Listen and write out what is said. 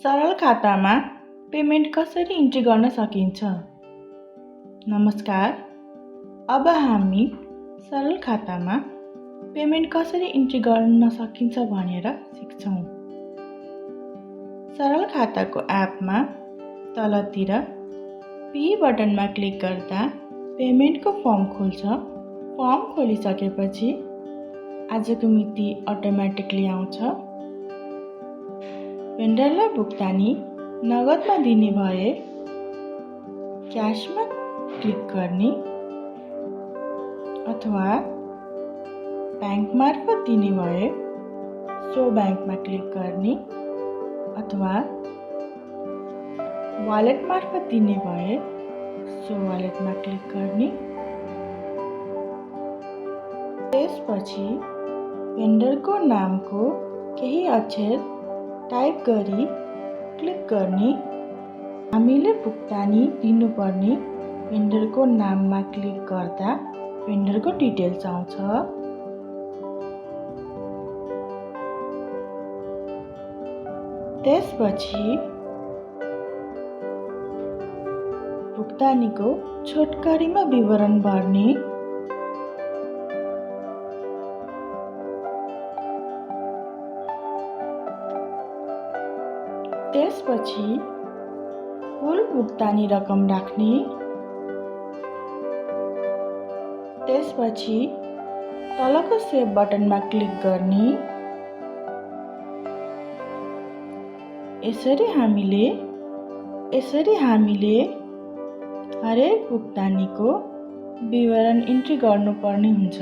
सरल खातामा पेमेन्ट कसरी इन्ट्री गर्न सकिन्छ? नमस्कार, अब हामी सरल खातामा पेमेन्ट कसरी इन्ट्री गर्न सकिन्छ भनेर सिक्छौँ। सरल खाताको एपमा तलतिर पी बटनमा क्लिक गर्दा पेमेन्टको फर्म खुल्छ। फर्म खोलिसकेपछि आजको मिति अटोमेटिकली आउँछ। भेन्डरलाई भुक्तानी नगदमा दिने भए क्याशमा क्लिक गर्ने अथवा ब्याङ्क मार्फत दिने भए सो ब्याङ्कमा क्लिक गर्ने अथवा वालेट मार्फत दिने भए सो वालेटमा क्लिक गर्ने। त्यसपछि भेन्डरको नामको केही अक्षर टाइप गरी क्लिक गर्ने। हामीले भुक्तानी दिनुपर्ने भेन्डरको नाममा क्लिक गर्दा भेन्डरको डिटेल्स आउँछ। त्यसपछि भुक्तानीको छोटकरीमा विवरण भर्ने। त्यसपछि कुल भुक्तानी रकम राख्ने। त्यसपछि तलको सेभ बटनमा क्लिक गर्ने। यसरी हामीले हरेक भुक्तानीको विवरण इन्ट्री गर्नुपर्ने हुन्छ।